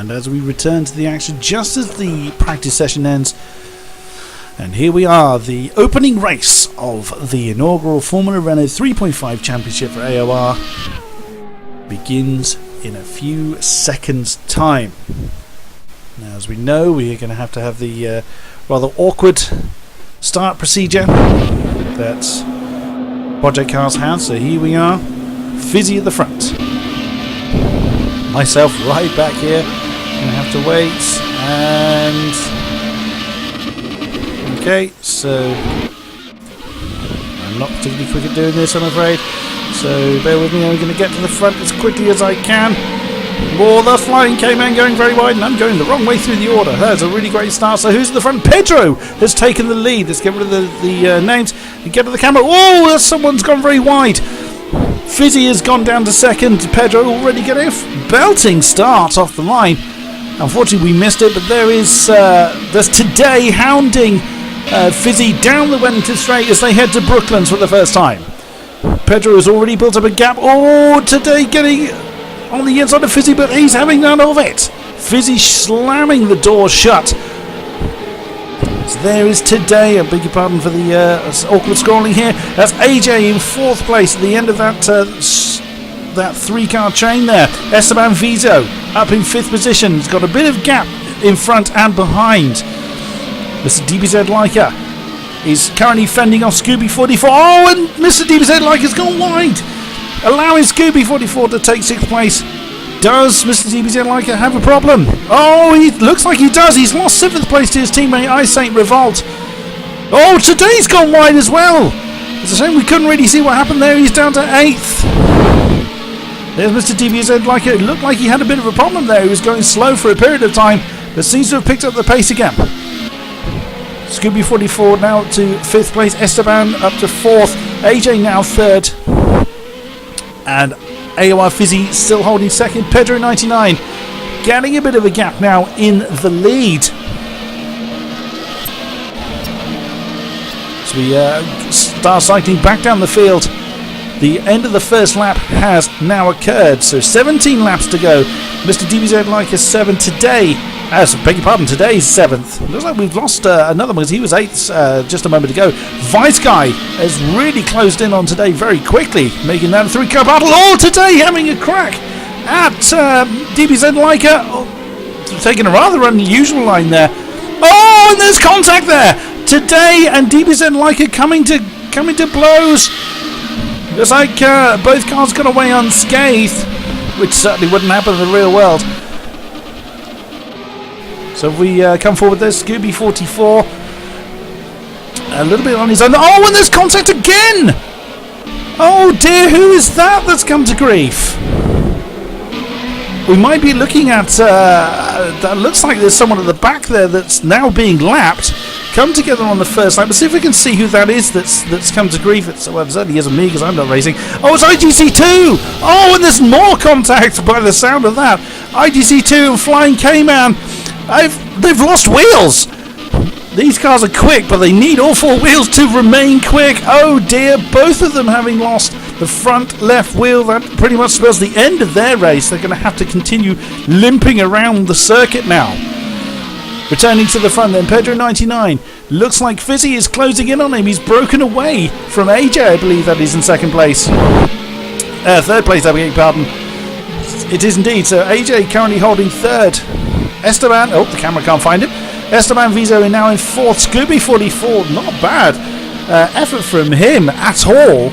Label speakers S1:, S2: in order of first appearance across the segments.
S1: And as we return to the action, just as the practice session ends, and here we are, the opening race of the inaugural Formula Renault 3.5 Championship for AOR begins in a few seconds' time. Now, as we know, we are going to have the rather awkward start procedure that Project Cars has. So here we are, Fizzy at the front. Myself right back here. Gonna have to wait. And okay, so I'm not particularly quick at doing this, I'm afraid. So bear with me. I'm going to get to the front as quickly as I can. Oh, the flying K-Man going very wide, and I'm going the wrong way through the order. That's a really great start. So who's at the front? Pedro has taken the lead. Let's get rid of the names and get to the camera. Oh, someone's gone very wide. Fizzy has gone down to second. Pedro already getting a belting start off the line. Unfortunately, we missed it, but there's Today hounding Fizzy down the Wellington Straight as they head to Brooklands for the first time. Pedro has already built up a gap. Oh, Today getting on the inside of Fizzy, but he's having none of it. Fizzy slamming the door shut. So there is Today. I beg your pardon for the awkward scrolling here. That's AJ in fourth place at the end of that three-car chain there. Esteban Vizo up in fifth position. He's got a bit of gap in front and behind. Mr. DBZ Leica is currently fending off Scooby 44. Oh, and Mr. DBZ Leica's gone wide, allowing Scooby 44 to take sixth place. Does Mr. DBZ Leica have a problem? Oh, he looks like he does. He's lost seventh place to his teammate Ice Saint Revolt. Oh, Today's gone wide as well. It's a shame we couldn't really see what happened there. He's down to eighth. There's Mr. DBZ Leica. It looked like he had a bit of a problem there. He was going slow for a period of time, but seems to have picked up the pace again. Scooby 44 now to fifth place. Esteban up to fourth. AJ now third. And AOR Fizzy still holding second. Pedro 99 getting a bit of a gap now in the lead. So we start cycling back down the field. The end of the first lap has now occurred. So 17 laps to go. Mr. DBZ Leica 7 today. Beg your pardon, today's 7th. Looks like we've lost another one because he was 8th just a moment ago. Vice Guy has really closed in on Today very quickly, making that a three-car battle. Oh, Today having a crack at DBZ Leica. Oh, taking a rather unusual line there. Oh, and there's contact there. Today and DBZ Leica coming to blows. Looks like both cars got away unscathed, which certainly wouldn't happen in the real world. So if we come forward, there's Scooby 44. A little bit on his own. Oh, and there's contact again! Oh dear, who is that that's come to grief? We might be looking at... that looks like there's someone at the back there that's now being lapped. Come together on the first lap. Let's see if we can see who that is that's come to grief. It certainly isn't me because I'm not racing. Oh, it's IGC2! Oh, and there's more contact by the sound of that. IGC2 and Flying K-Man. They've lost wheels. These cars are quick, but they need all four wheels to remain quick. Oh dear, both of them having lost the front left wheel. That pretty much spells the end of their race. They're going to have to continue limping around the circuit now. Returning to the front then, Pedro 99. Looks like Fizzy is closing in on him. He's broken away from AJ, I believe that is in second place. Third place, I beg your pardon. It is indeed. So AJ currently holding third. Esteban, oh, the camera can't find him. Esteban Vizo now in fourth. Scooby 44, not bad effort from him at all.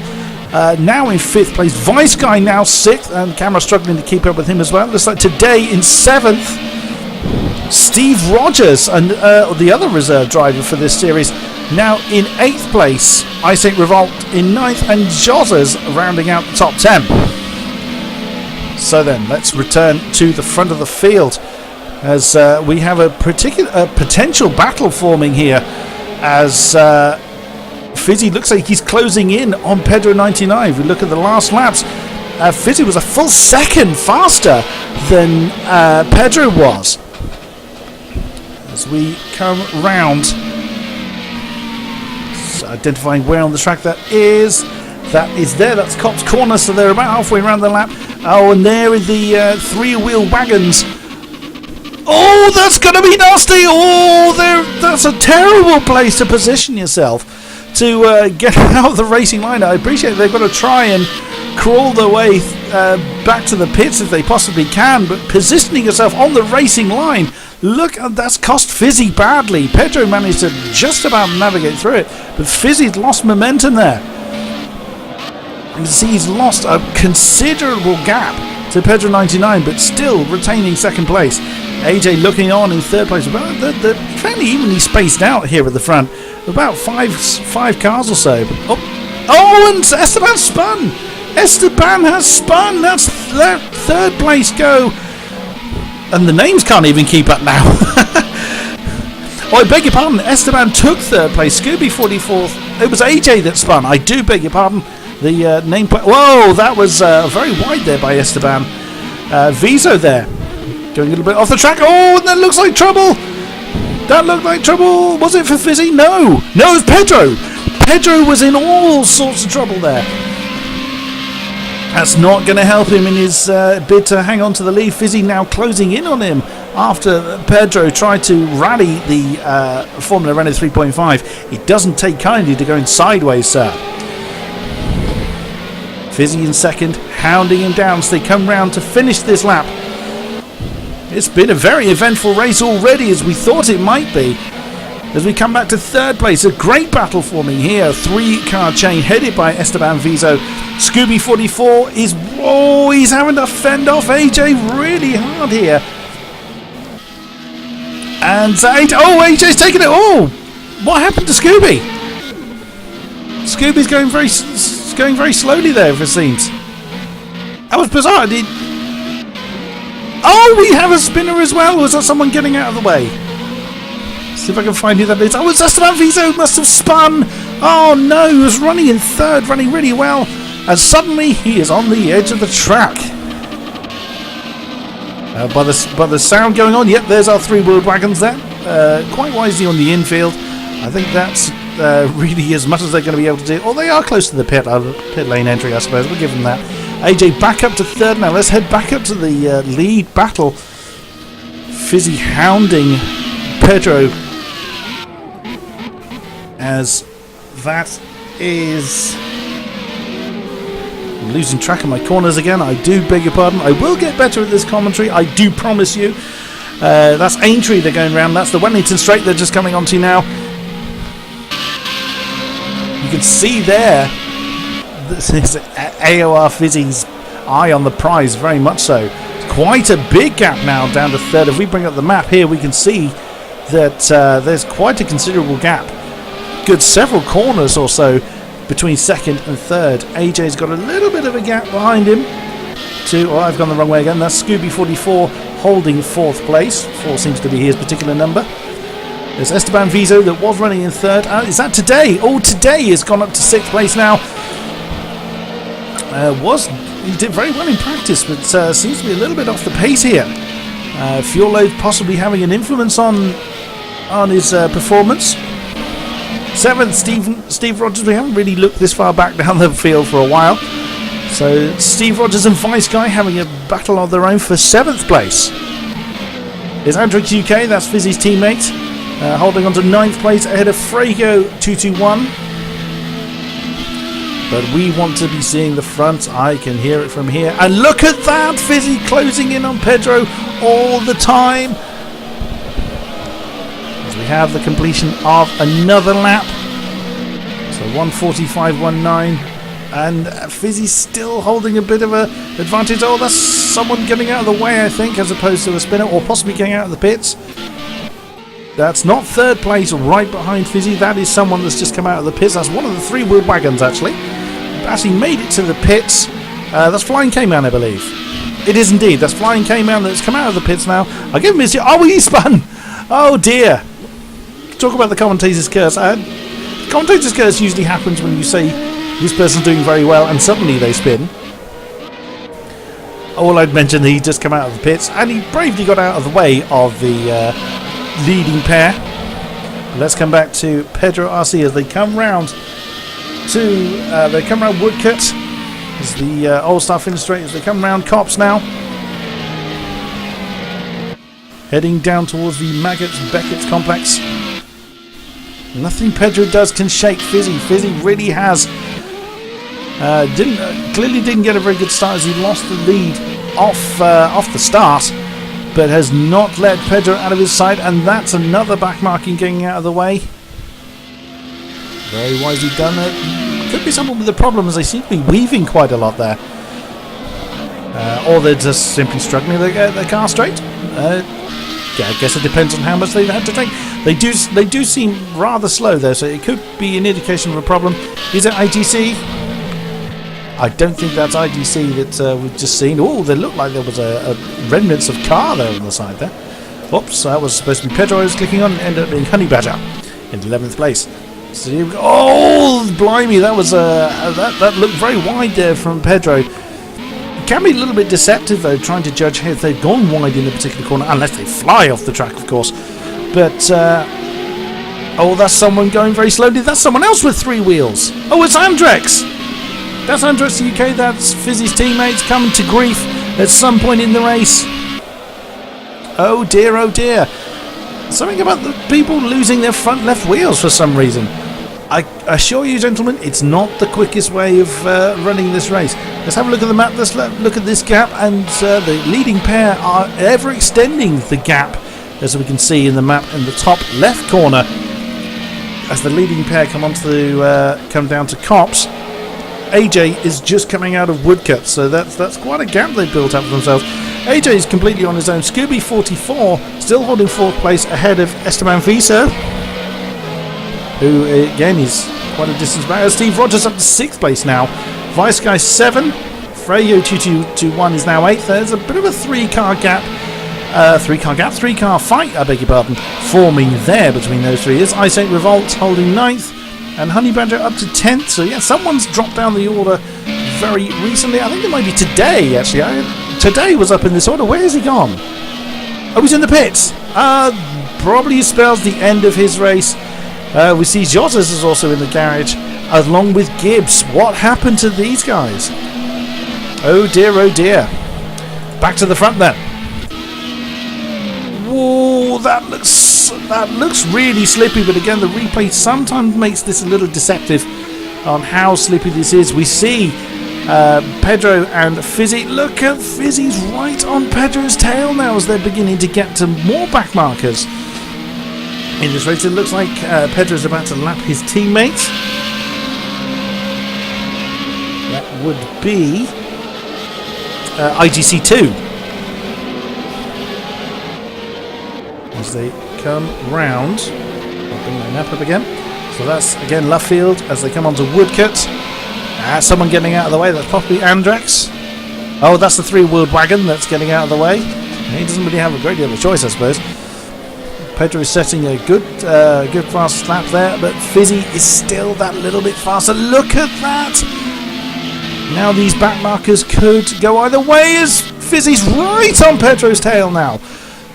S1: Now in fifth place. Vice Guy now sixth, and camera struggling to keep up with him as well. Looks like Today in seventh. Steve Rogers, and the other reserve driver for this series, now in eighth place. Ice Saint Revolt in ninth, and Jozzers rounding out the top 10. So then, let's return to the front of the field, as we have a potential battle forming here, as Fizzy looks like he's closing in on Pedro 99. If we look at the last laps, Fizzy was a full second faster than Pedro was. As we come round, so identifying where on the track that is there. That's Cops Corner, so they're about halfway around the lap. Oh, and there are the three-wheel wagons Oh, that's going to be nasty. Oh, that's a terrible place to position yourself to get out of the racing line. I appreciate they've got to try and crawl their way back to the pits if they possibly can, but positioning yourself on the racing line, look, that's cost Fizzy badly. Pedro managed to just about navigate through it, but Fizzy's lost momentum there. You can see he's lost a considerable gap to Pedro 99, but still retaining second place. AJ looking on in third place. They're fairly evenly spaced out here at the front, about five cars or so. Oh, and Esteban spun. Esteban has spun. That's third place go. And the names can't even keep up now. Oh, I beg your pardon. Esteban took third place. Scooby 44th. It was AJ that spun. I do beg your pardon. The nameplate. Whoa, that was very wide there by Esteban. Viso there. Going a little bit off the track. Oh, that looks like trouble. That looked like trouble. Was it for Fizzy? No. No, it was Pedro. Pedro was in all sorts of trouble there. That's not going to help him in his bid to hang on to the lead. Fizzy now closing in on him after Pedro tried to rally the Formula Renault 3.5. It doesn't take kindly to going sideways, sir. Fizzy in second, hounding him down as they come round to finish this lap. It's been a very eventful race already, as we thought it might be. As we come back to third place, a great battle forming here. 3-car chain headed by Esteban Viso. Scooby 44 is, he's having to fend off AJ really hard here. And AJ's taking it. Oh, what happened to Scooby? Scooby's going very slowly there, it seems. That was bizarre. Oh, we have a spinner as well. Was that someone getting out of the way? See if I can find who that is. Oh, it's Esteban Viso. Must have spun. Oh no, he was running in third, running really well, and suddenly he is on the edge of the track. By the sound going on, yep, there's our 3-wheeled wagons there. Quite wisely on the infield. I think that's really as much as they're going to be able to do. Oh, they are close to the pit lane entry, I suppose. We'll give them that. AJ back up to third now. Let's head back up to the lead battle. Fizzy hounding Pedro, as that is losing track of my corners again. I do beg your pardon. I will get better at this commentary, I do promise you. That's Aintree they're going round. That's the Wellington Straight they're just coming onto now. You can see there, this is AOR Fizzy's eye on the prize, very much so. It's quite a big gap now down to third. If we bring up the map here, we can see that there's quite a considerable gap. Good several corners or so between second and third. AJ's got a little bit of a gap behind him. I've gone the wrong way again. That's Scooby 44 holding fourth place. 4 seems to be his particular number. There's Esteban Viso that was running in third. Is that Today? Oh, Today has gone up to sixth place now. He did very well in practice, but seems to be a little bit off the pace here. Fuel load possibly having an influence on his performance. Seventh, Steve Rogers. We haven't really looked this far back down the field for a while. So Steve Rogers and Vice Guy having a battle of their own for seventh place. There's Andrix UK, that's Fizzy's teammate, holding on to ninth place ahead of Frago 221. But we want to be seeing the front. I can hear it from here. And look at that! Fizzy closing in on Pedro all the time. As we have the completion of another lap. So 1:45.19. And Fizzy's still holding a bit of an advantage. Oh, that's someone getting out of the way, I think, as opposed to a spinner, or possibly getting out of the pits. That's not third place right behind Fizzy. That is someone that's just come out of the pits. That's one of the 3-wheeled wagons, actually. Actually made it to the pits. That's Flying K-Man, I believe. It is indeed. That's Flying K-Man that's come out of the pits now. I'll give him his... Oh, he spun! Oh, dear. Talk about the commentator's curse. Commentator's curse usually happens when you say this person's doing very well and suddenly they spin. All I'd mentioned, he just come out of the pits and he bravely got out of the way of the leading pair. Let's come back to Pedro RC as they come round Woodcut. As the All-Star finish straight as they come round Cops now. heading down towards the Beckett's complex. Nothing Pedro does can shake Fizzy. Fizzy really has clearly didn't get a very good start as he lost the lead off the start, but has not let Pedro out of his sight, and that's another back marking getting out of the way. Very wisely done. Could be someone with a problem, as they seem to be weaving quite a lot there. Or they're just simply struggling to get their car straight. I guess it depends on how much they've had to drink. They do seem rather slow though, so it could be an indication of a problem. Is it IGC? I don't think that's IGC that we've just seen. Oh, they looked like there was a remnants of car there on the side there. Oops, that was supposed to be Pedro I was clicking on, and ended up being Honey Badger in 11th place. So here we go. Oh, blimey, that was that looked very wide there from Pedro. It can be a little bit deceptive though, trying to judge if they've gone wide in a particular corner, unless they fly off the track, of course. But oh, that's someone going very slowly. That's someone else with 3 wheels. Oh, it's Andrex. That's Andrex UK. That's Fizzy's teammates coming to grief at some point in the race. Oh dear, oh dear. Something about the people losing their front left wheels for some reason. I assure you, gentlemen, it's not the quickest way of running this race. Let's have a look at the map. Let's look at this gap, and the leading pair are ever extending the gap, as we can see in the map in the top left corner. As the leading pair come down to Cops, AJ is just coming out of Woodcut, so that's quite a gap they've built up for themselves. AJ is completely on his own. Scooby44 still holding 4th place ahead of Esteban Visa, who again is quite a distance back. Steve Rogers up to 6th place now. Vice Guy 7. Freyo 2221 is now 8th. There's a bit of a 3-car gap. 3-car fight, I beg your pardon, forming there between those 3. It's Ice 8 Revolt holding 9th, and Honey Badger up to 10th. So yeah, someone's dropped down the order very recently. I think it might be today, actually. Today was up in this order. Where has he gone? Oh, he's in the pits. Probably spells the end of his race. We see Jotas is also in the garage, along with Gibbs. What happened to these guys? Oh dear, oh dear. Back to the front then. Whoa, that looks really slippy, but again, the replay sometimes makes this a little deceptive on how slippy this is. We see Pedro and Fizzy. Look at Fizzy's right on Pedro's tail now as they're beginning to get to more back markers. In this race, it looks like Pedro's about to lap his teammates. That would be IGC2. As they come round, I'll bring my map up again. So that's again Luffield as they come onto Woodcut. Someone getting out of the way. That's probably Andrex. Oh, that's the 3-wheeled wagon that's getting out of the way. He doesn't really have a great deal of choice, I suppose. Pedro is setting a good fast lap there, but Fizzy is still that little bit faster. Look at that! Now these back markers could go either way as Fizzy's right on Pedro's tail now.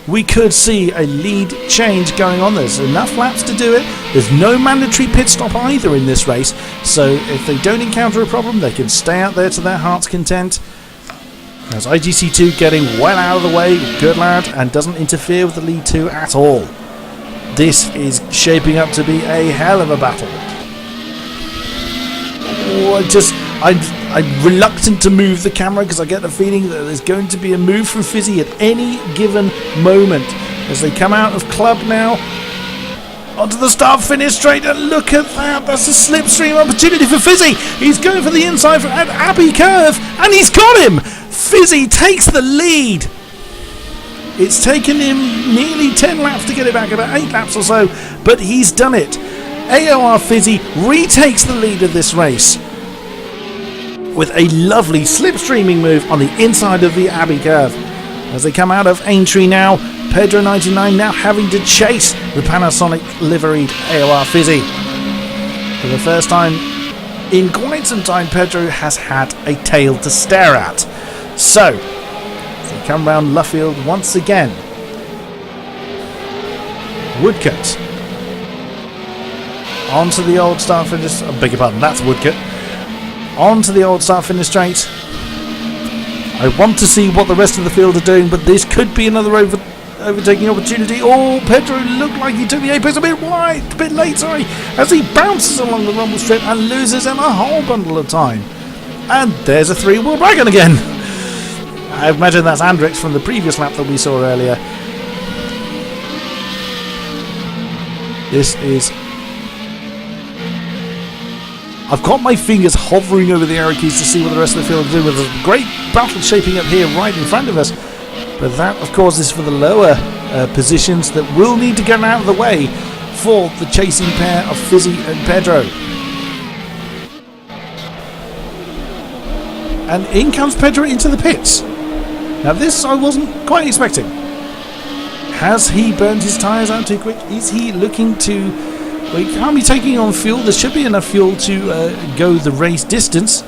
S1: We could see a lead change going on. There's enough laps to do it. There's no mandatory pit stop either in this race, so if they don't encounter a problem, they can stay out there to their heart's content. As IGC2 getting well out of the way, good lad, and doesn't interfere with the lead 2 at all. This is shaping up to be a hell of a battle. Oh, I'm reluctant to move the camera because I get the feeling that there's going to be a move from Fizzy at any given moment. As they come out of club now, onto the start-finish straight, and look at that, that's a slipstream opportunity for Fizzy. He's going for the inside at Abbey Curve, and he's got him! Fizzy takes the lead. It's taken him nearly 10 laps to get it back, about 8 laps or so, but he's done it. AOR Fizzy retakes the lead of this race with a lovely slipstreaming move on the inside of the Abbey Curve. As they come out of Aintree now, Pedro 99 now having to chase the Panasonic liveried AOR Fizzy. For the first time in quite some time, Pedro has had a tail to stare at. So, as they come round Luffield once again, Woodcut onto the old start finish. I beg your pardon, that's Woodcut. On to the old start finish straight. I want to see what the rest of the field are doing, but this could be another overtaking opportunity. Oh, Pedro looked like he took the apex a bit wide, a bit late, sorry, as he bounces along the rumble strip and loses him a whole bundle of time. And there's a 3 world wagon again. I imagine that's Andrex from the previous lap that we saw earlier. This is... I've got my fingers hovering over the arrow keys to see what the rest of the field are doing. There's a great battle shaping up here right in front of us. But that, of course, is for the lower positions that will need to get out of the way for the chasing pair of Fizzy and Pedro. And in comes Pedro into the pits. Now this I wasn't quite expecting. Has he burned his tyres out too quick? Is he looking to... Well, he can't be taking on fuel. There should be enough fuel to go the race distance.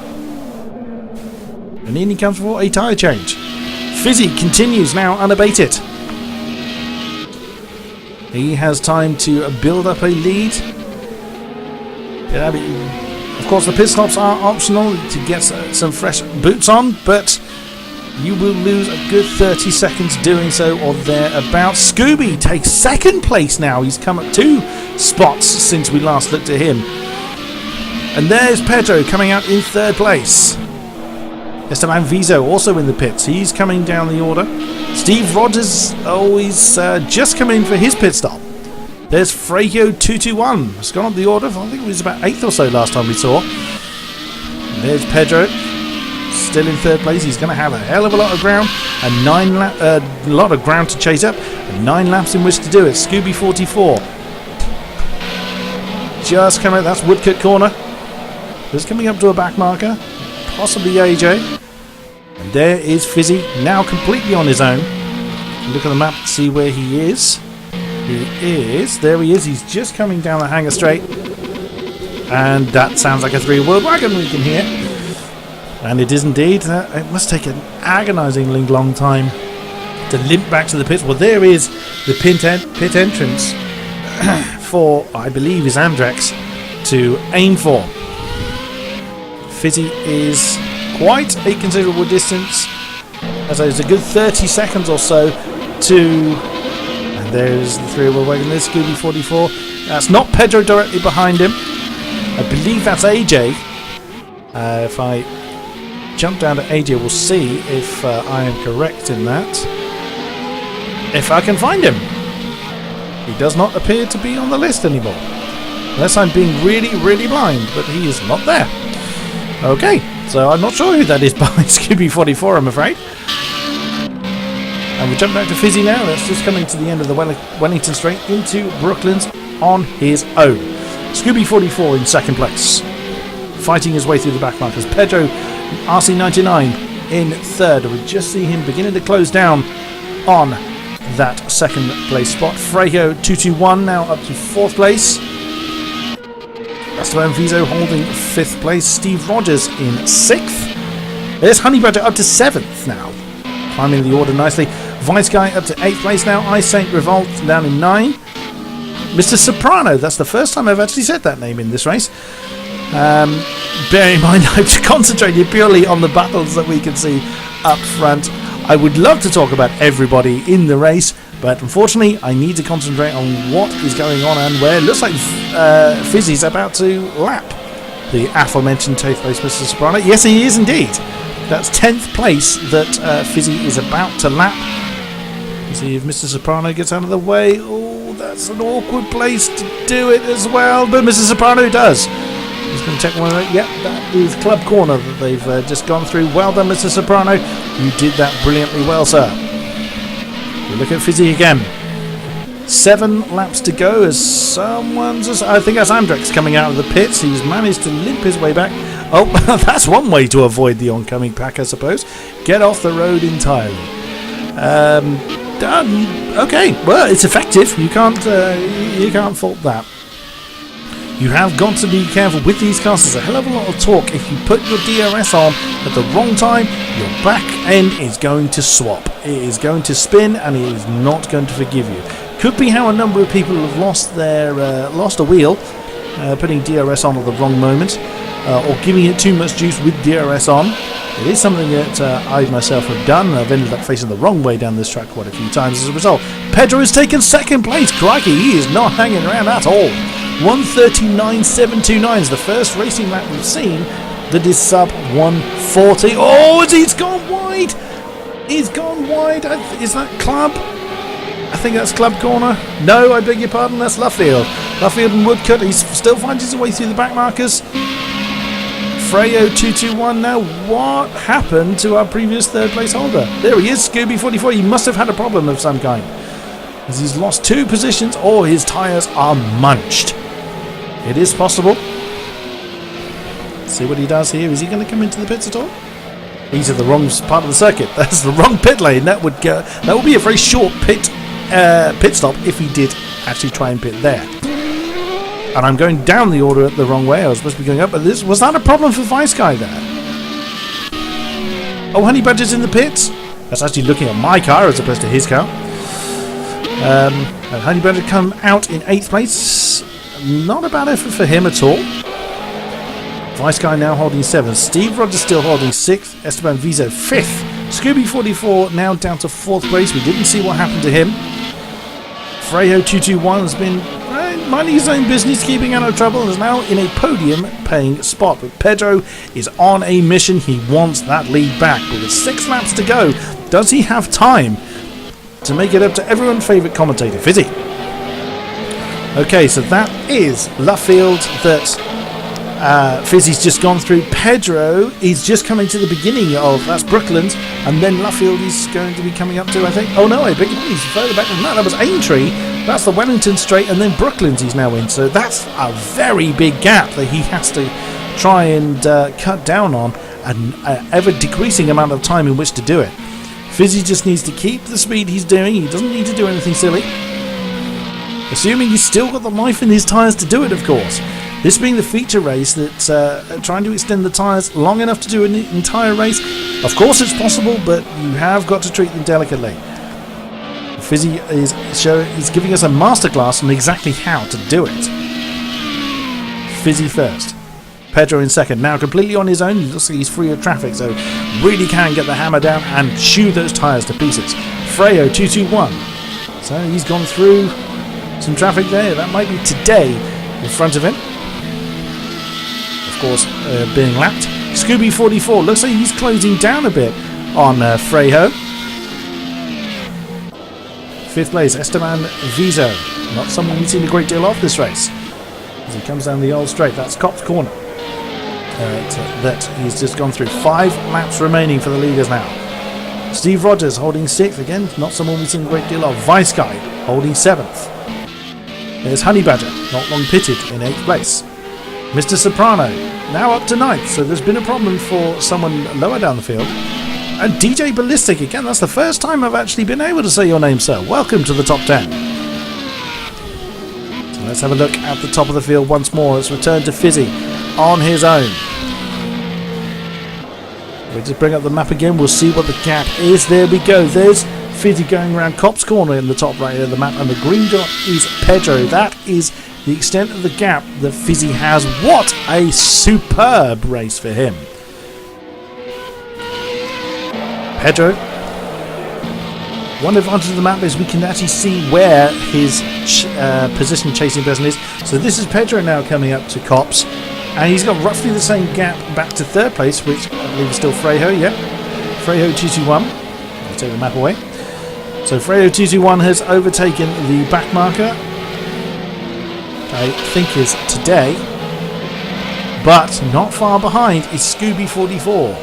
S1: And in he comes for a tyre change. Fizzy continues now unabated. He has time to build up a lead. Of course, the pit stops are optional to get some fresh boots on, but you will lose a good 30 seconds doing so or thereabouts. Scooby takes second place now. He's come up 2 spots since we last looked at him. And there's Pedro coming out in 3rd place. Esteban Vizo also in the pits. He's coming down the order. Steve Rogers always just come in for his pit stop. There's Freyo221. It's gone up the order. I think it was about 8th or so last time we saw. And there's Pedro. Still in 3rd place. He's going to have a hell of a lot of ground. A lot of ground to chase up. And 9 laps in which to do it. Scooby44. Just coming. That's Woodcut corner. Just coming up to a back marker. Possibly AJ. And there is Fizzy. Now completely on his own. Look at the map to see where he is. There he is. He's just coming down the hangar straight. And that sounds like a 3 world wagon we can hear. And it is indeed. It must take an agonisingly long time to limp back to the pits. Well, there is the pit entrance for, I believe, is Andrex to aim for. Fizzy is quite a considerable distance. As there's a good 30 seconds or so to... And there's the 3 world wagon. There's Scooby44. That's not Pedro directly behind him. I believe that's AJ. If I jump down to AJ, we'll see if I am correct in that. If I can find him. He does not appear to be on the list anymore. Unless I'm being really, really blind, but he is not there. Okay, so I'm not sure who that is behind Scooby44, I'm afraid. And we jump back to Fizzy now. That's just coming to the end of the Wellington Straight into Brooklands on his own. Scooby44 in 2nd place. Fighting his way through the back markers. Pedro RC99 in 3rd. We just see him beginning to close down on that 2nd place spot. Freyo221 now up to 4th place. Esteban Vizo holding 5th place. Steve Rogers in 6th. There's Honey Badger up to 7th now. Climbing the order nicely. Vice Guy up to 8th place now. I Saint Revolt down in 9. Mr. Soprano, that's the first time I've actually said that name in this race. Bear in mind, I've concentrated purely on the battles that we can see up front. I would love to talk about everybody in the race, but unfortunately I need to concentrate on what is going on and where. It looks like Fizzy's about to lap the aforementioned 10th place Mr. Soprano. Yes, he is indeed. That's 10th place that Fizzy is about to lap. Let's see if Mr. Soprano gets out of the way. Oh, that's an awkward place to do it as well, but Mr. Soprano does. He's going to take one. Yep, that is Club Corner that they've just gone through. Well done, Mr. Soprano. You did that brilliantly well, sir. We look at Fizzy again. 7 laps to go as someone's... I think that's Andrex coming out of the pits. He's managed to limp his way back. Oh, that's one way to avoid the oncoming pack, I suppose. Get off the road entirely. Okay, well, it's effective. You can't fault that. You have got to be careful with these cars. There's a hell of a lot of torque. If you put your DRS on at the wrong time, your back end is going to swap. It is going to spin, and it is not going to forgive you. Could be how a number of people have lost a wheel, putting DRS on at the wrong moment, or giving it too much juice with DRS on. It is something that I myself have done. I've ended up facing the wrong way down this track quite a few times as a result. Pedro has taken second place. Crikey, he is not hanging around at all. 1:39.729 is the first racing lap we've seen that is sub 1:40. Oh, he's gone wide. He's gone wide. Is that Club? I think that's Club corner. No, I beg your pardon, that's Luffield. Luffield and Woodcut, he still finds his way through the back markers. Freyo 221 now. What happened to our previous third place holder? There he is, Scooby44. He must have had a problem of some kind, as he's lost 2 positions or his tyres are munched. It is possible. See what he does here. Is he going to come into the pits at all? He's at the wrong part of the circuit. That's the wrong pit lane. That would be a very short pit stop if he did actually try and pit there. And I'm going down the order the wrong way. I was supposed to be going up, but was that a problem for Vice Guy there? Oh, Honey Badger's in the pits. That's actually looking at my car as opposed to his car. And Honey Badger come out in 8th place. Not a bad effort for him at all. Vice Guy now holding 7th. Steve Rogers still holding 6th. Esteban Vizo 5th. Scooby44 now down to 4th place. We didn't see what happened to him. Freyo 221 has been minding his own business, keeping out of trouble, and is now in a podium paying spot. But Pedro is on a mission. He wants that lead back. But with 6 laps to go, does he have time to make it up to everyone's favourite commentator, Fizzy? Okay, so that is Luffield that Fizzy's just gone through. Pedro is just coming to the beginning of, that's Brooklands, and then Luffield is going to be coming up to, I think. Oh no, I beg your pardon, he's further back than that. That was Aintree. That's the Wellington Straight, and then Brooklands he's now in. So that's a very big gap that he has to try and cut down on, an ever decreasing amount of time in which to do it. Fizzy just needs to keep the speed he's doing. He doesn't need to do anything silly. Assuming he's still got the life in his tyres to do it, of course. This being the feature race, that's trying to extend the tyres long enough to do an entire race. Of course it's possible, but you have got to treat them delicately. Fizzy is giving us a masterclass on exactly how to do it. Fizzy first. Pedro in second. Now completely on his own. He looks like he's free of traffic, so really can get the hammer down and chew those tyres to pieces. Freyo 221. So he's gone through some traffic there. That might be today in front of him. Of course, being lapped. Scooby44 looks like he's closing down a bit on Freyo. 5th place, Esteban Vizo. Not someone we've seen a great deal of this race. As he comes down the old straight, that's Cop's corner. That he's just gone through. 5 laps remaining for the leaders now. Steve Rogers holding 6th. Again, not someone we've seen a great deal of. Vice Guy holding 7th. There's Honey Badger, not long pitted, in 8th place. Mr. Soprano, now up to 9th, so there's been a problem for someone lower down the field. And DJ Ballistic, again, that's the first time I've actually been able to say your name, sir. Welcome to the top 10. So let's have a look at the top of the field once more. Let's return to Fizzy on his own. We'll just bring up the map again. We'll see what the gap is. There we go. There's Fizzy going around Cop's corner in the top right of the map, and the green dot is Pedro. That is the extent of the gap that Fizzy has. What a superb race for him. Pedro, one advantage of the map is we can actually see where his position chasing person is. So this is Pedro now coming up to Cops, and he's got roughly the same gap back to 3rd place, which I believe is still Freyo. Yeah, Freyo 221. I'll take the map away. So Freyo 221 has overtaken the back marker. I think is today, but not far behind is Scooby44.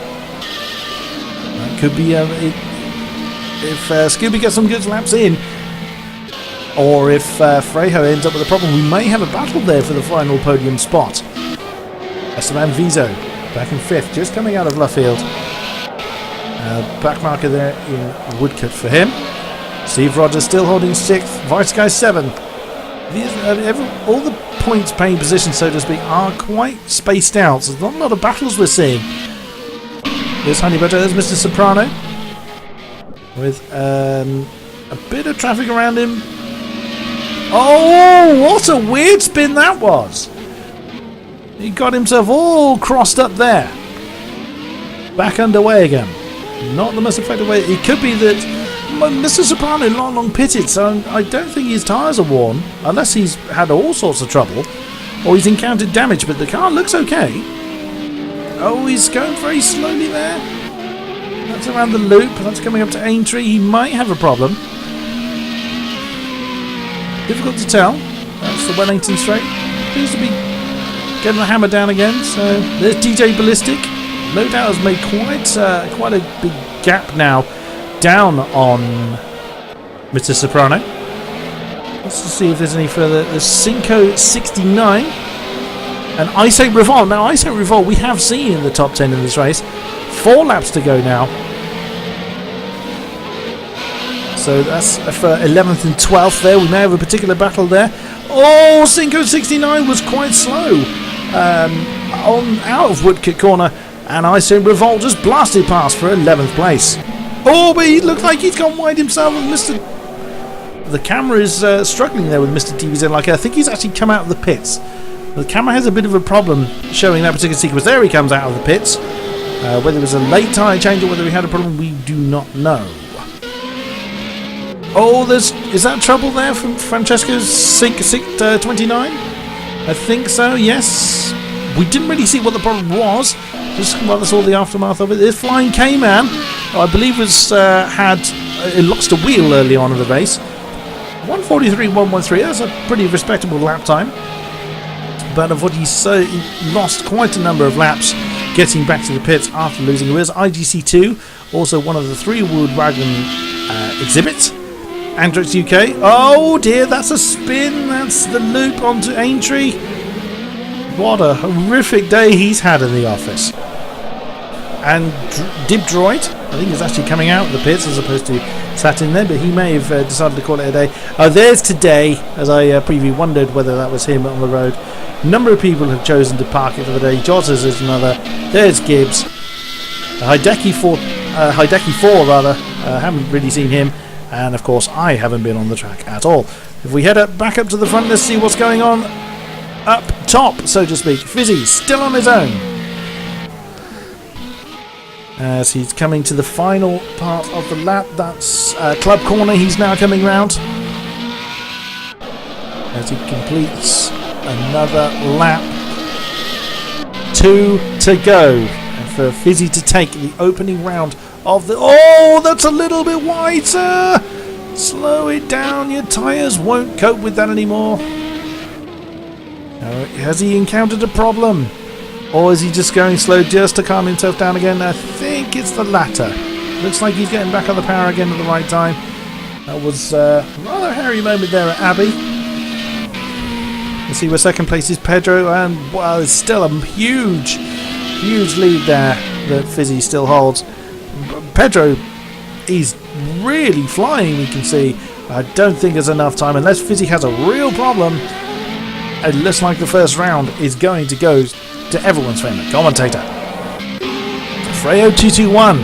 S1: That could be if Scooby gets some good laps in, or if Freyo ends up with a problem, we may have a battle there for the final podium spot. Esteban Vizo back in 5th, just coming out of Luffield. Back marker there in Woodcut for him. Steve Rogers still holding 6th. Vice Guy 7th. All the points paying positions, so to speak, are quite spaced out. So there's not a lot of battles we're seeing. There's Honey Badger, there's Mr. Soprano. With a bit of traffic around him. Oh, what a weird spin that was. He got himself all crossed up there. Back underway again. Not the most effective way. It could be that Mr. Soprano long pitted, so I don't think his tyres are worn, unless he's had all sorts of trouble, or he's encountered damage, but the car looks okay. Oh, he's going very slowly there. That's around the loop. That's coming up to Aintree. He might have a problem. Difficult to tell. That's the Wellington straight. Seems to be getting the hammer down again. So there's DJ Ballistic. No doubt has made quite a big gap now down on Mr. Soprano. Let's see if there's any further. There's Cinco 69 and Ice Revolt. Now Ice Revolt we have seen in the top 10 in this race. 4 laps to go now. So that's for 11th and 12th there. We may have a particular battle there. Oh, Cinco 69 was quite slow on out of Woodcote Corner, and I say Revolt just blasted past for 11th place. Oh, but he looked like he's gone wide himself, and the camera is struggling there with Mr. DBZ. Like, I think he's actually come out of the pits. The camera has a bit of a problem showing that particular sequence. There he comes out of the pits. Whether it was a late tyre change or whether he had a problem, we do not know. Oh, is that trouble there from Francesco's 29? I think so, yes. We didn't really see what the problem was. Just while I saw the aftermath of it. This Flying K-Man, I believe, it lost a wheel early on in the race. 1:43.113. That's a pretty respectable lap time. But unfortunately, he lost quite a number of laps getting back to the pits after losing the wheels. IGC2, also one of the 3-wheeled wagon exhibits. Andrex UK. Oh dear, that's a spin. That's the loop onto Aintree. What a horrific day he's had in the office. And Dib Droid, I think, is actually coming out of the pits as opposed to sat in there, but he may have decided to call it a day. Oh, there's Today, as I previously wondered whether that was him on the road. A number of people have chosen to park it for the day. Jotters is another. There's Gibbs. Hideki 4 rather. Haven't really seen him. And of course, I haven't been on the track at all. If we head back up to the front, let's see what's going on up top, so to speak. Fizzy still on his own as he's coming to the final part of the lap. That's Club Corner. He's now coming round as he completes another lap. 2 to go, and for Fizzy to take the opening round of the... Oh, that's a little bit wide, sir. Slow it down. Your tyres won't cope with that anymore. Has he encountered a problem? Or is he just going slow just to calm himself down again? I think it's the latter. Looks like he's getting back on the power again at the right time. That was a rather hairy moment there at Abbey. Let's see where second place is Pedro. And, well, it's still a huge lead there that Fizzy still holds. Pedro, he's really flying, we can see. I don't think there's enough time, unless Fizzy has a real problem. It looks like the first round is going to go to everyone's favourite commentator. Freyo221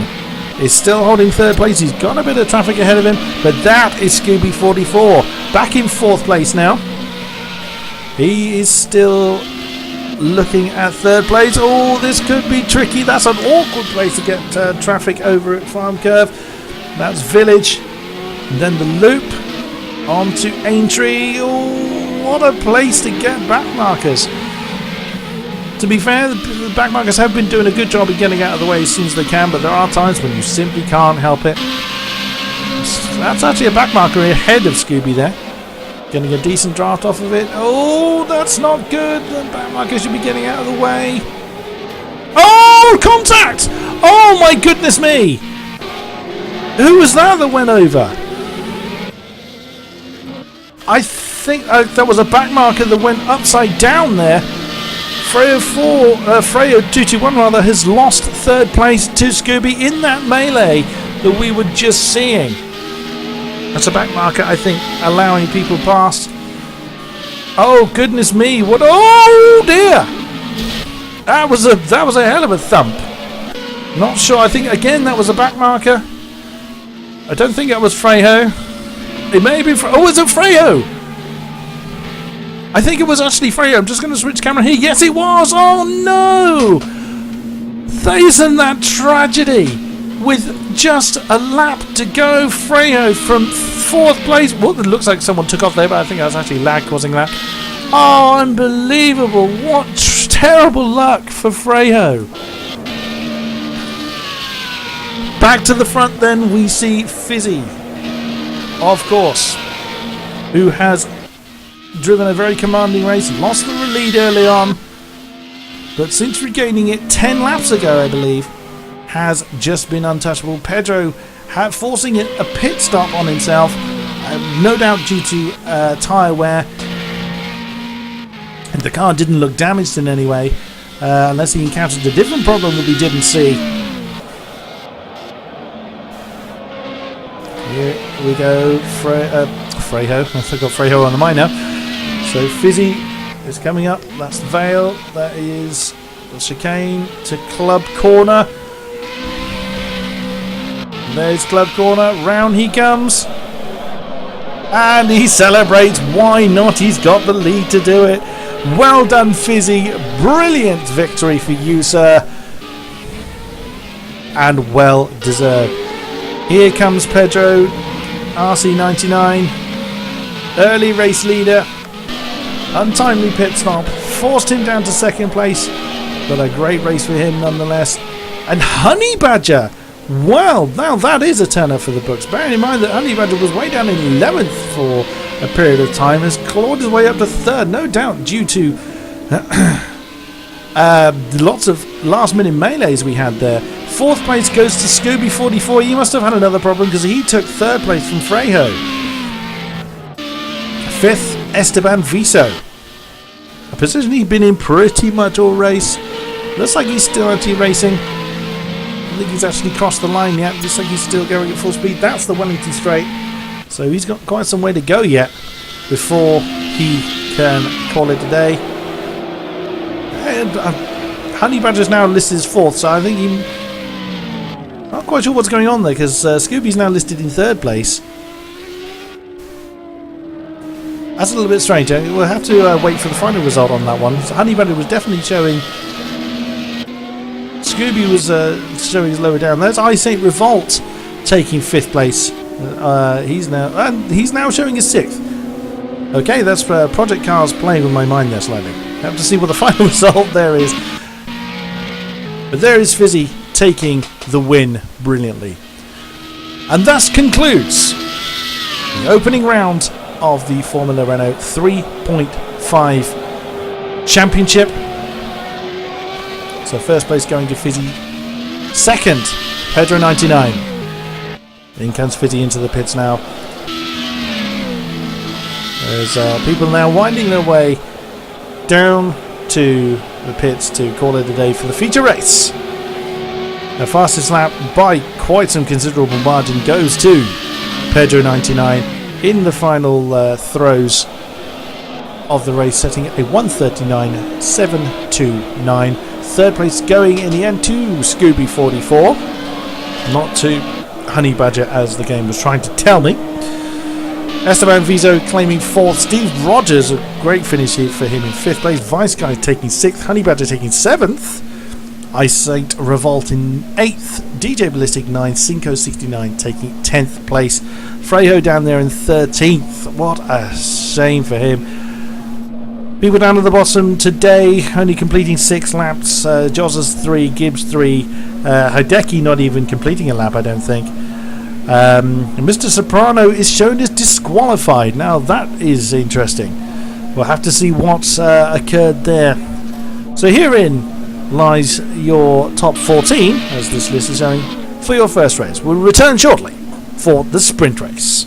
S1: is still holding third place. He's got a bit of traffic ahead of him, but that is Scooby44 back in fourth place now. He is still looking at third place. Oh, this could be tricky. That's an awkward place to get traffic over at Farm Curve. That's Village. And then the loop onto Aintree. Oh, what a place to get back markers. To be fair, the back markers have been doing a good job of getting out of the way as soon as they can, but there are times when you simply can't help it. That's actually a back marker ahead of Scooby there. Getting a decent draft off of it. Oh, that's not good. The back marker should be getting out of the way. Oh, contact! Oh, my goodness me. Who was that went over? I think that was a back marker that went upside down there. Freyo221 rather has lost third place to Scooby in that melee that we were just seeing. That's a back marker, I think, allowing people past. Oh goodness me! What? Oh dear! That was a hell of a thump. Not sure. I think again that was a back marker. I don't think that was Freyo. It may be. Oh, is it Freyo? I think it was actually Freyo. I'm just going to switch camera here. Yes, it was. Oh no! Isn't that tragedy? With just a lap to go, Freyo from 4th place. Well, it looks like someone took off there, but I think that's actually lag causing that. Oh, unbelievable. What terrible luck for Freyo. Back to the front then, we see Fizzy, of course, who has driven a very commanding race. Lost the lead early on, but since regaining it 10 laps ago, I believe, has just been untouchable. Pedro forcing a pit stop on himself, no doubt due to tyre wear. And the car didn't look damaged in any way, unless he encountered a different problem that we didn't see. Here we go, Freyo. I've got Freyo on the mind now. So Fizzy is coming up. That's Vale. That is the chicane to Club Corner. There's Club Corner. Round he comes. And he celebrates. Why not? He's got the lead to do it. Well done, Fizzy. Brilliant victory for you, sir. And well deserved. Here comes Pedro. RC99. Early race leader. Untimely pit stop. Forced him down to 2nd place. But a great race for him nonetheless. And Honey Badger. Well, now that is a turner for the books. Bearing in mind that Honey Badger was way down in 11th for a period of time, has clawed his way up to 3rd, no doubt due to lots of last-minute melees we had there. 4th place goes to Scooby44. He must have had another problem because he took 3rd place from Freyo. 5th, Esteban Viso. A position he'd been in pretty much all race. Looks like he's still actually racing. I don't think he's actually crossed the line yet. Looks like he's still going at full speed. That's the Wellington Straight. So he's got quite some way to go yet before he can call it a day. And Honey Badger's now listed as 4th, so I think he... Not quite sure what's going on there, because Scooby's now listed in 3rd place. That's a little bit strange. We'll have to wait for the final result on that one. So Honey Badger was definitely showing... Scooby was showing lower down. There's Ice 8 Revolt taking 5th place. He's now showing his 6th. Okay, that's Project Cars playing with my mind there slightly. Have to see what the final result there is. But there is Fizzy taking the win brilliantly. And thus concludes the opening round of the Formula Renault 3.5 Championship. So 1st place going to Fizzy. 2nd, Pedro 99. In comes Fizzy into the pits now. There's people now winding their way down to the pits to call it a day for the feature race. The fastest lap by quite some considerable margin goes to Pedro 99 in the final throws of the race, setting a 1:39.729. 3rd place going in the end to Scooby44, not to Honey Badger as the game was trying to tell me. Esteban Viso claiming 4th. Steve Rogers, a great finish here for him in 5th place. Vice Guy taking 6th. Honey Badger taking 7th. Ice 8 Revolt in 8th. DJ Ballistic 9th. Cinco 69 taking 10th place. Freyo down there in 13th. What a shame for him. People down at the bottom today only completing 6 laps. Jos's 3, Gibbs 3, Hideki not even completing a lap, I don't think. Mr. Soprano is shown as disqualified. Now that is interesting. We'll have to see what's occurred there. So herein lies your top 14, as this list is showing, for your first race. We'll return shortly for the sprint race.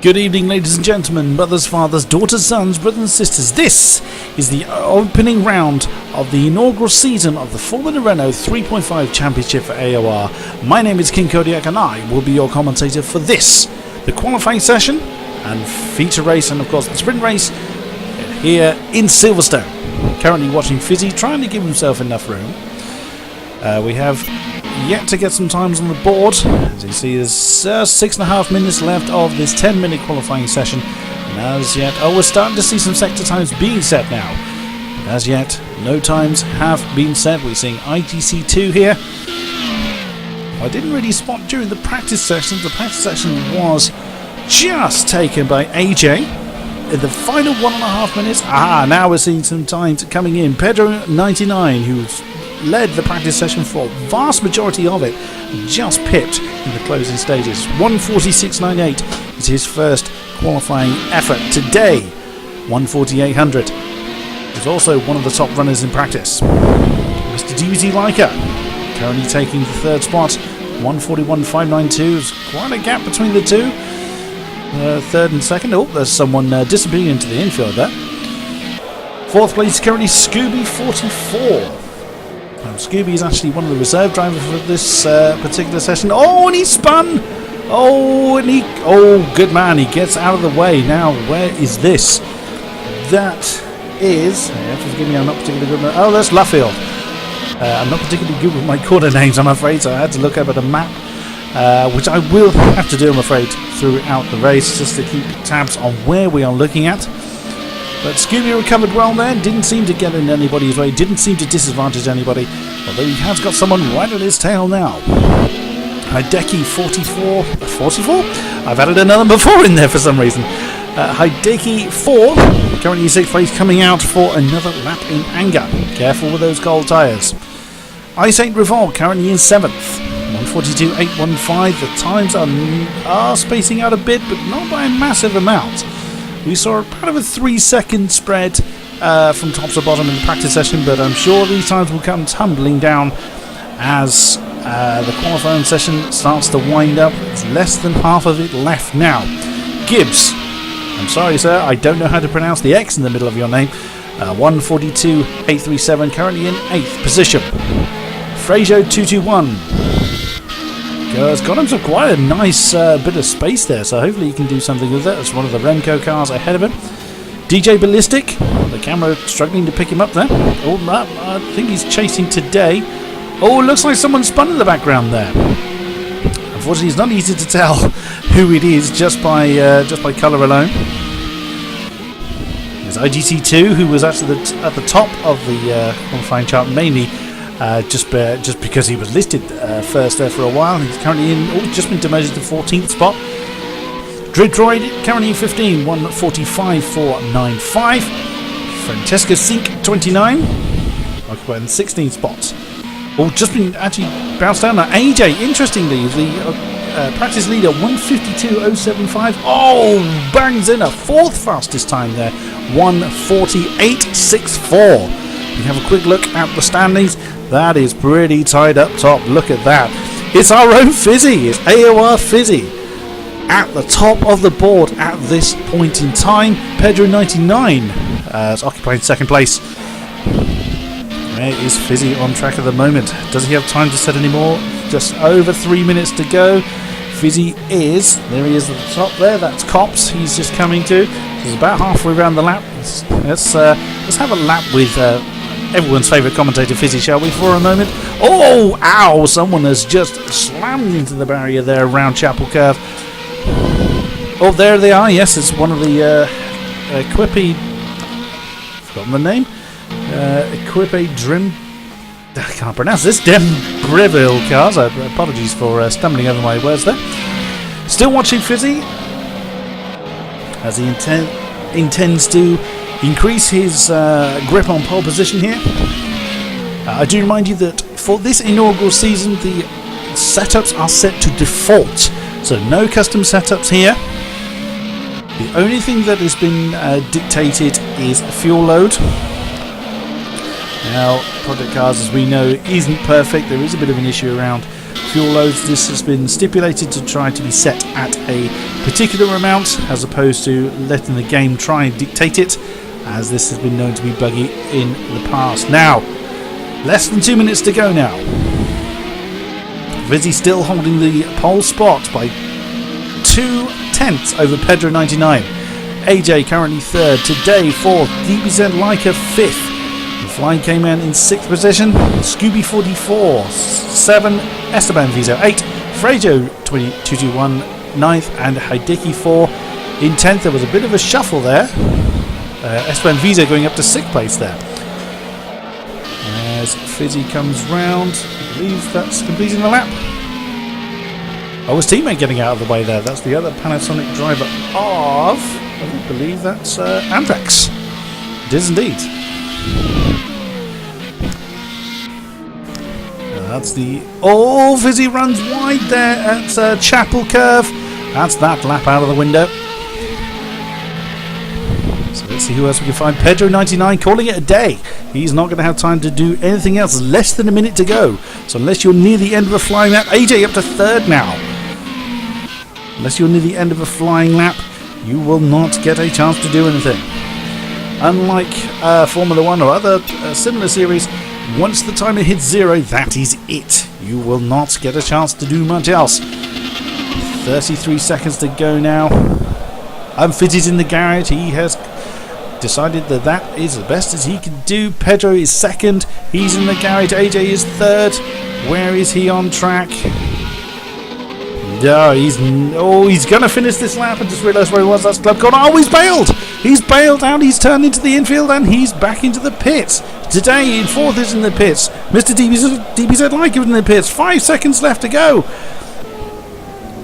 S1: Good evening, ladies and gentlemen, brothers, fathers, daughters, sons, brothers and sisters. This is the opening round of the inaugural season of the Formula Renault 3.5 Championship for AOR. My name is King Kodiak and I will be your commentator for this, the qualifying session and feature race, and of course the sprint race here in Silverstone. Currently watching Fizzy trying to give himself enough room. We have yet to get some times on the board. As you see, there's 6.5 minutes left of this 10-minute qualifying session. And as yet, we're starting to see some sector times being set now. As yet, no times have been set. We're seeing IGC2 here. I didn't really spot during the practice session. The practice session was just taken by AJ in the final 1.5 minutes. Now we're seeing some times coming in. Pedro 99, who's led the practice session for a vast majority of it, just pipped in the closing stages. 1:46.98 is his first qualifying effort today. 1:48.00 is also one of the top runners in practice. Mr. DBZ Leica currently taking the third spot. 1:41.592 is quite a gap between the two. Third and second. Oh, there's someone disappearing into the infield there. Fourth place currently Scooby 44. Scooby is actually one of the reserve drivers for this particular session. Oh, and he spun! Oh, good man, he gets out of the way. Now, where is this? That is... forgive me, I'm not particularly good. Oh, that's Luffield. I'm not particularly good with my corner names, I'm afraid, so I had to look up at a map, which I will have to do, I'm afraid, throughout the race, just to keep tabs on where we are looking at. But Scooby recovered well there, didn't seem to get in anybody's way, didn't seem to disadvantage anybody, although he has got someone right at his tail now. Hideki 44, I've added another before in there for some reason. Hideki 4, currently in 6th place, coming out for another lap in anger. Careful with those cold tyres. Ice 8 Revolt currently in 7th. 1:42.815. The times are spacing out a bit, but not by a massive amount. We saw about a 3-second spread from top to bottom in the practice session, but I'm sure these times will come tumbling down as the qualifying session starts to wind up. There's less than half of it left now. Gibbs, I'm sorry sir, I don't know how to pronounce the X in the middle of your name. 1:42.837, currently in 8th position. Fraser 221 has got himself quite a nice bit of space there, so hopefully he can do something with it. It's one of the Remco cars ahead of him. DJ Ballistic, the camera struggling to pick him up there. Oh, I think he's chasing today. Oh, it looks like someone spun in the background there. Unfortunately, it's not easy to tell who it is just by colour alone. There's IGC2, who was actually at the top of the qualifying chart, mainly just because he was listed first there for a while. He's currently in, just been demoted to 14th spot. Dridroid currently in 15, 1:45.495. Francesca Sink 29, occupying the 16th spot. Oh, just been actually bounced down now. AJ, interestingly, the practice leader, 1:52.075. Oh, bangs in a 4th fastest time there, 1:48.64. We have a quick look at the standings. That is pretty tight up top. Look at that. It's our own Fizzy. It's AOR Fizzy at the top of the board at this point in time. Pedro 99 is occupying 2nd place. Where is Fizzy on track at the moment? Does he have time to set any more? Just over 3 minutes to go. Fizzy is, there he is at the top there. That's Cops. He's just coming to. He's about halfway around the lap. Let's have a lap with everyone's favourite commentator, Fizzy, shall we, for a moment? Oh, ow! Someone has just slammed into the barrier there around Chapel Curve. Oh, there they are. Yes, it's one of the Equipe. Forgotten the name. Equipe Drim. I can't pronounce this. Breville cars. Apologies for stumbling over my words there. Still watching Fizzy as he intends to increase his grip on pole position here. I do remind you that for this inaugural season, the setups are set to default, so no custom setups here. The only thing that has been dictated is fuel load. Now, Project Cars, as we know, isn't perfect. There is a bit of an issue around fuel loads. This has been stipulated to try to be set at a particular amount, as opposed to letting the game try and dictate it, as this has been known to be buggy in the past. Now, less than 2 minutes to go now. Vizzy still holding the pole spot by 2/10 over Pedro 99. AJ currently 3rd, today 4th, DBZ Leica 5th. The Flying K-Man in 6th position, Scooby 44, 7, Esteban Vizo 8, Frejo 221 9th, and Hideki 4 in 10th. There was a bit of a shuffle there. Esteban Vizo going up to 6th place there. Fizzy comes round. I believe that's completing the lap. Oh, his teammate getting out of the way there. That's the other Panasonic driver of, I believe that's Anthrax. It is indeed. That's the... Oh, Fizzy runs wide there at Chapel Curve. That's that lap out of the window. So let's see who else we can find. Pedro99 calling it a day. He's not going to have time to do anything else. Less than a minute to go. So unless you're near the end of a flying lap... AJ up to third now. Unless you're near the end of a flying lap, you will not get a chance to do anything. Unlike Formula 1 or other similar series, once the timer hits 0, that is it. You will not get a chance to do much else. 33 seconds to go now. Fizzy's in the garage. He has decided that that is the best as he can do. Pedro is second. He's in the garage. AJ is third. Where is he on track? No, he's going to finish this lap and just realised where he was. That's club corner. Oh, he's bailed. He's bailed out. He's turned into the infield and he's back into the pits. Today, in fourth is in the pits. Mr. DBZ Like is in the pits. 5 seconds left to go.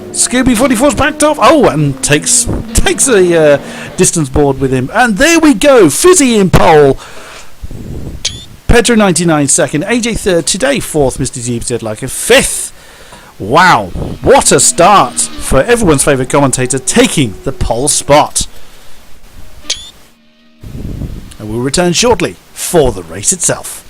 S1: Scooby44's backed off. Oh, and takes a distance board with him. And there we go. Fizzy in pole. Pedro99 second. AJ third. Today fourth. Mr. DBZ Like a fifth. Wow, what a start for everyone's favourite commentator taking the pole spot. And we'll return shortly for the race itself.